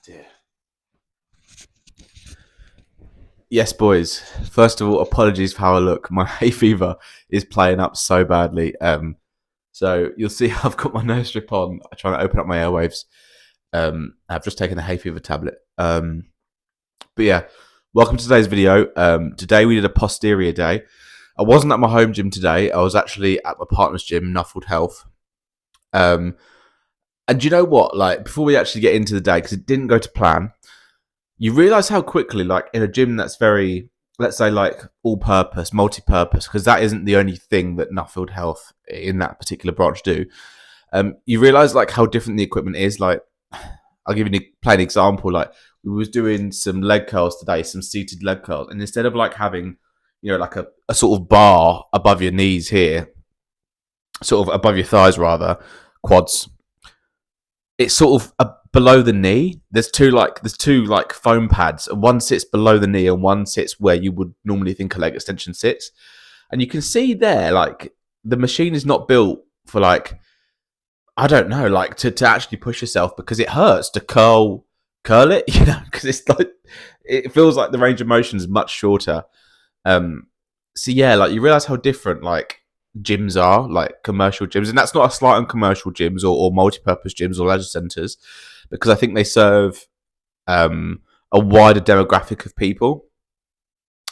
Dear. Yes, boys. First of all, apologies for how I look. My hay fever is playing up so badly. So you'll see I've got my nose strip on. I'm trying to open up my airwaves. I've just taken a hay fever tablet. But yeah, welcome to today's video. Today we did a posterior day. I wasn't at my home gym today. I was actually at my partner's gym, Nuffield Health. And you know what? Like, before we actually get into the day, because it didn't go to plan, you realize how quickly, like in a gym that's very, let's say, like all-purpose, multi-purpose, because that isn't the only thing that Nuffield Health in that particular branch do. You realize like how different the equipment is. Like, I'll give you a plain example. Like, we was doing some leg curls today, some seated leg curls, and instead of like having, like a sort of bar above your knees here, sort of above your thighs rather, quads, it's sort of below the knee. There's two foam pads, and one sits below the knee, and one sits where you would normally think a leg extension sits. And you can see there, like the machine is not built for like, I don't know, like to actually push yourself, because it hurts to curl it, because it's like it feels like the range of motion is much shorter. So yeah, like you realize how different like gyms are, like commercial gyms, and that's not a slight on commercial gyms or multi-purpose gyms or leisure centres, because I think they serve a wider demographic of people.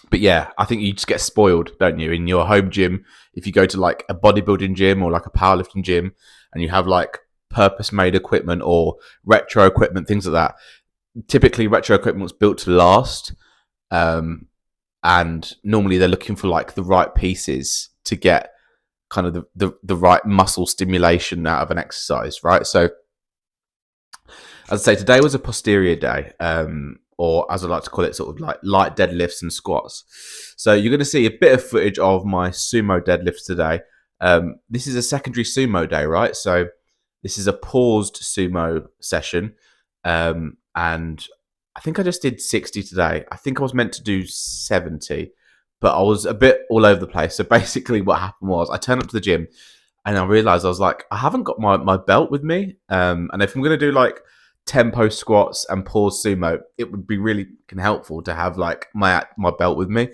But yeah, I think you just get spoiled, don't you, in your home gym. If you go to like a bodybuilding gym or like a powerlifting gym, and you have like purpose-made equipment or retro equipment, things like that. Typically, retro equipment's built to last, and normally they're looking for like the right pieces to get kind of the right muscle stimulation out of an exercise, right? So, as I say, today was a posterior day, or as I like to call it, sort of like light deadlifts and squats. So you're going to see a bit of footage of my sumo deadlifts today. This is a secondary sumo day, right? So this is a paused sumo session, and I think I just did 60 today. I think I was meant to do 70, but I was a bit all over the place. So basically what happened was I turned up to the gym and I realized I was like, I haven't got my belt with me. And if I'm going to do like tempo squats and pause sumo, it would be really helpful to have like my belt with me.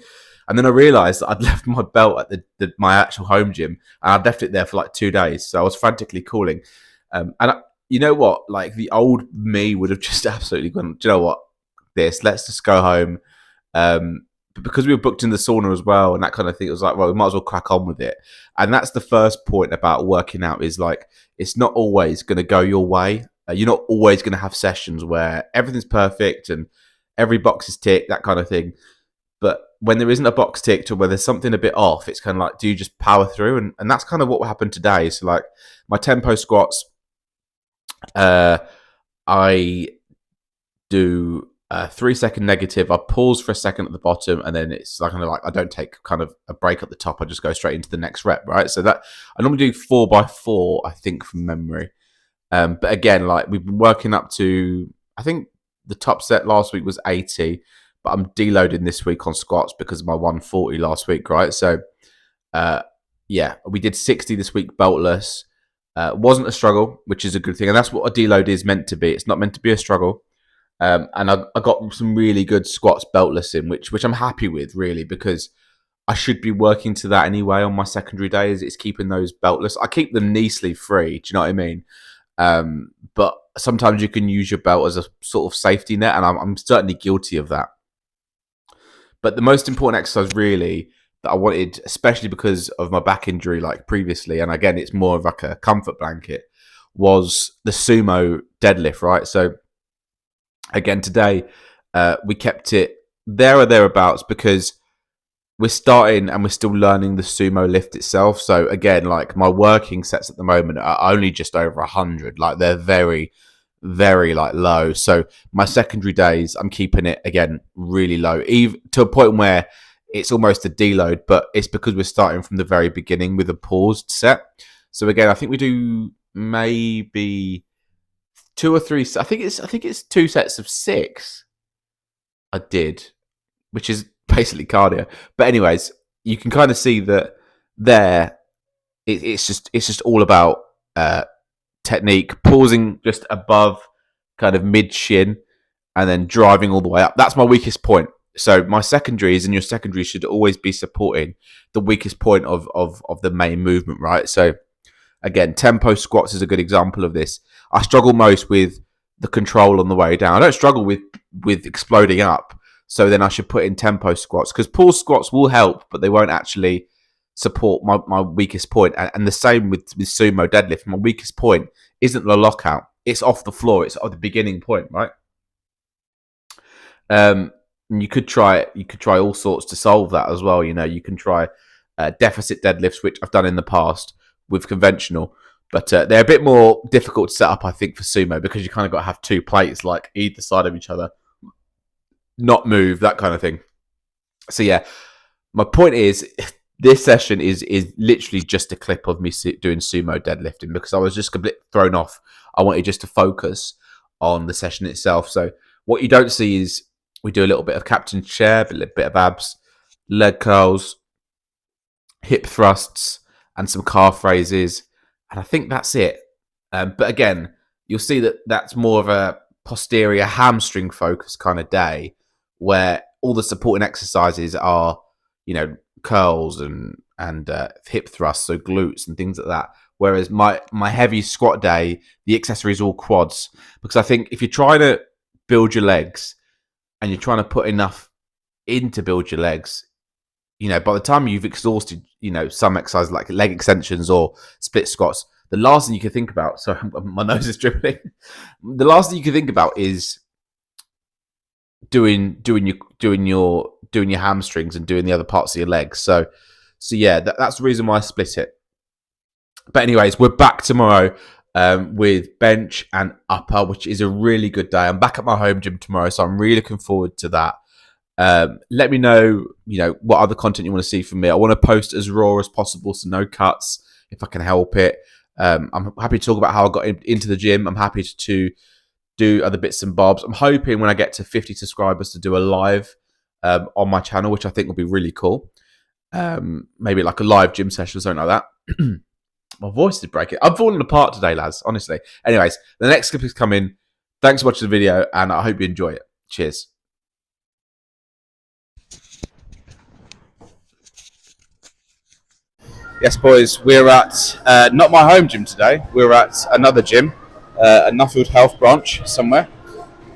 And then I realized that I'd left my belt at my actual home gym, and I'd left it there for like 2 days. So I was frantically calling. You know what? Like the old me would have just absolutely gone, do you know what? Let's just go home. But because we were booked in the sauna as well and that kind of thing, it was like, well, we might as well crack on with it. And that's the first point about working out, is like, it's not always going to go your way. You're not always going to have sessions where everything's perfect and every box is ticked, that kind of thing. But when there isn't a box ticked, or where there's something a bit off, it's kind of like, do you just power through? And that's kind of what happened today. So like my tempo squats, I do 3-second negative. I pause for a second at the bottom, and then it's like, kind of like, I don't take kind of a break at the top. I just go straight into the next rep, right? So that I normally do 4x4, I think, from memory. But again, like we've been working up to, I think the top set last week was 80, but I'm deloading this week on squats because of my 140 last week, right? So yeah, we did 60 this week, beltless. Wasn't a struggle, which is a good thing, and that's what a deload is meant to be. It's not meant to be a struggle. And I got some really good squats beltless in, which I'm happy with, really, because I should be working to that anyway on my secondary days. It's keeping those beltless. I keep them knee sleeve free. Do you know what I mean? But sometimes you can use your belt as a sort of safety net, and I'm certainly guilty of that. But the most important exercise, really, that I wanted, especially because of my back injury, like previously, and again, it's more of like a comfort blanket, was the sumo deadlift, right? So again, today, we kept it there or thereabouts, because we're starting and we're still learning the sumo lift itself. So again, like my working sets at the moment are only just over 100. Like they're very, very like low. So my secondary days, I'm keeping it again really low, even to a point where it's almost a deload. But it's because we're starting from the very beginning with a paused set. So again, I think we do maybe 2 or 3. I think it's 2 sets of 6. I did, which is basically cardio. But anyways, you can kind of see that there. It's just all about technique, pausing just above kind of mid shin, and then driving all the way up. That's my weakest point. So my secondaries, and your secondaries should always be supporting the weakest point of the main movement, right? So again, tempo squats is a good example of this. I struggle most with the control on the way down. I don't struggle with exploding up. So then I should put in tempo squats, because pull squats will help, but they won't actually support my weakest point. And the same with sumo deadlift. My weakest point isn't the lockout. It's off the floor. It's at the beginning point, right? And you could try all sorts to solve that as well. You can try deficit deadlifts, which I've done in the past with conventional, but they're a bit more difficult to set up, I think, for sumo, because you kind of got to have two plates like either side of each other, not move, that kind of thing. So yeah, my point is, this session is literally just a clip of me doing sumo deadlifting, because I was just a bit thrown off. I wanted just to focus on the session itself. So what you don't see is we do a little bit of captain's chair, a little bit of abs, leg curls, hip thrusts, and some calf raises. And I think that's it. But again, you'll see that that's more of a posterior hamstring focus kind of day, where all the supporting exercises are, curls and hip thrusts, so glutes and things like that. Whereas my heavy squat day, the accessory is all quads, because I think if you're trying to build your legs and you're trying to put enough in to build your legs, by the time you've exhausted, some exercises like leg extensions or split squats, the last thing you can think about, sorry, my nose is dribbling. The last thing you can think about is doing your hamstrings and doing the other parts of your legs. So yeah, that's the reason why I split it. But anyways, we're back tomorrow with bench and upper, which is a really good day. I'm back at my home gym tomorrow, so I'm really looking forward to that. Let me know, what other content you want to see from me. I want to post as raw as possible, so no cuts if I can help it. I'm happy to talk about how I got into the gym. I'm happy to do other bits and bobs. I'm hoping when I get to 50 subscribers to do a live on my channel, which I think will be really cool. Maybe like a live gym session or something like that. My voice is breaking. I'm falling apart today, lads, honestly. Anyways, the next clip is coming. Thanks for watching the video, and I hope you enjoy it. Cheers. Yes, boys, we're at not my home gym today. We're at another gym, a Nuffield Health branch somewhere,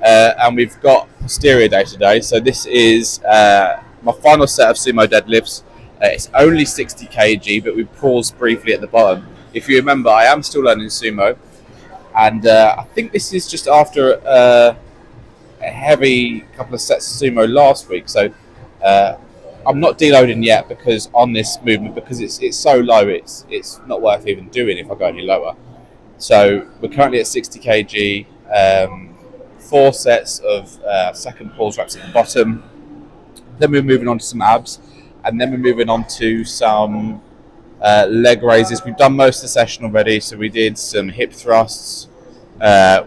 and we've got posterior day today. So this is my final set of sumo deadlifts. It's only 60 kg, but we paused briefly at the bottom. If you remember, I am still learning sumo, and I think this is just after a heavy couple of sets of sumo last week. So I'm not deloading yet, because on this movement, because it's so low, it's not worth even doing if I go any lower. So we're currently at 60 kg, 4 sets of second pulls reps at the bottom. Then we're moving on to some abs, and then we're moving on to some leg raises. We've done most of the session already, so we did some hip thrusts.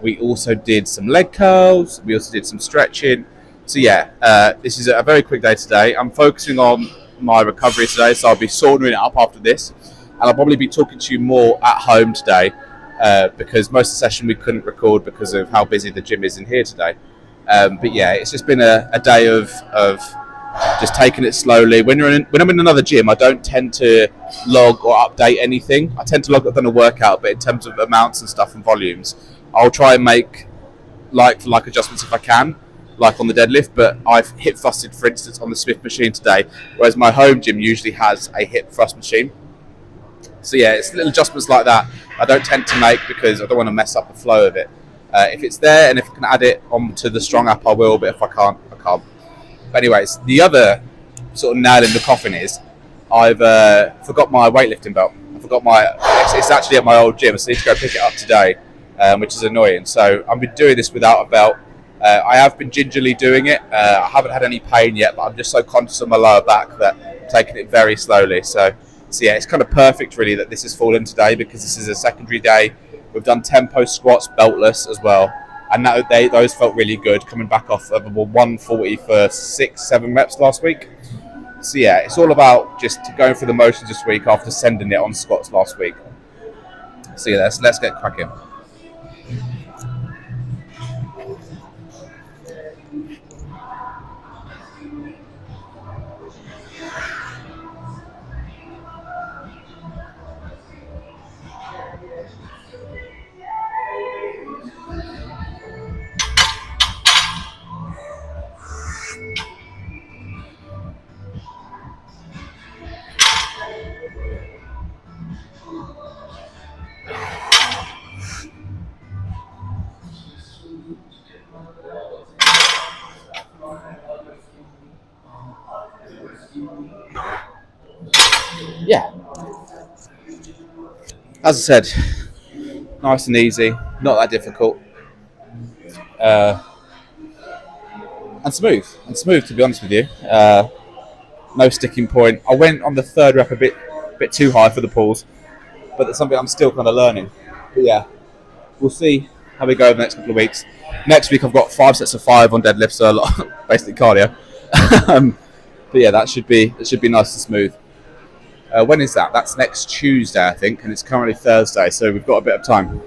We also did some leg curls. We also did some stretching. So yeah, this is a very quick day today. I'm focusing on my recovery today, so I'll be sorting it up after this, and I'll probably be talking to you more at home today, because most of the session we couldn't record because of how busy the gym is in here today. But yeah, it's just been a day of just taking it slowly. When I'm in another gym, I don't tend to log or update anything. I tend to log I've done a workout, but in terms of amounts and stuff and volumes, I'll try and make like for like adjustments if I can, like on the deadlift. But I've hip thrusted, for instance, on the Smith machine today, whereas my home gym usually has a hip thrust machine. So yeah, it's little adjustments like that I don't tend to make, because I don't want to mess up the flow of it. If it's there and if I can add it onto the strong app, I will, but if I can't, I can't. But anyways, the other sort of nail in the coffin is I've forgot my weightlifting belt. I forgot it's actually at my old gym, so I need to go pick it up today, which is annoying. So I've been doing this without a belt. I have been gingerly doing it. I haven't had any pain yet, but I'm just so conscious of my lower back that I'm taking it very slowly. So yeah, it's kind of perfect really that this has fallen today, because this is a secondary day. We've done tempo squats beltless as well, and those felt really good, coming back off of a 140 for 6-7 reps last week. So yeah, it's all about just going through the motions this week after sending it on squats last week. So yeah, let's get cracking. Yeah, as I said, nice and easy, not that difficult, uh, and smooth. To be honest with you, no sticking point. I went on the third rep a bit too high for the pulls, but that's something I'm still kind of learning. But yeah, we'll see how we go over the next couple of weeks. Next week I've got 5 sets of 5 on deadlifts, so a lot, basically cardio. But yeah, that should be nice and smooth. When is that? That's next Tuesday, I think, and it's currently Thursday, so we've got a bit of time.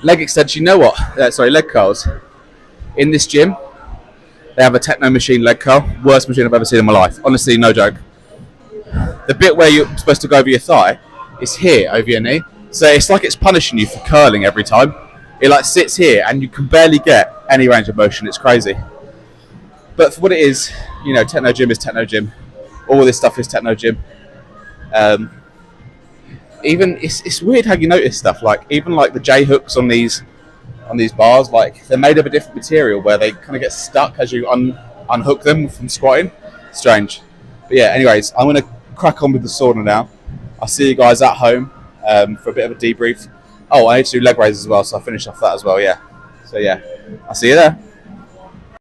Leg extension. You know what? Leg curls. In this gym, they have a techno machine leg curl. Worst machine I've ever seen in my life. Honestly, no joke. The bit where you're supposed to go over your thigh is here over your knee. So it's like it's punishing you for curling every time. It like sits here and you can barely get any range of motion. It's crazy. But for what it is, techno gym is techno gym. All this stuff is techno gym. Even it's weird how you notice stuff like even like the J hooks on these bars, like they're made of a different material where they kind of get stuck as you unhook them from squatting. Strange. But yeah, anyways, I'm going to crack on with the sauna now. I'll see you guys at home for a bit of a debrief. Oh, I need to do leg raises as well, so I'll finish off that as well, yeah. So yeah, I'll see you there.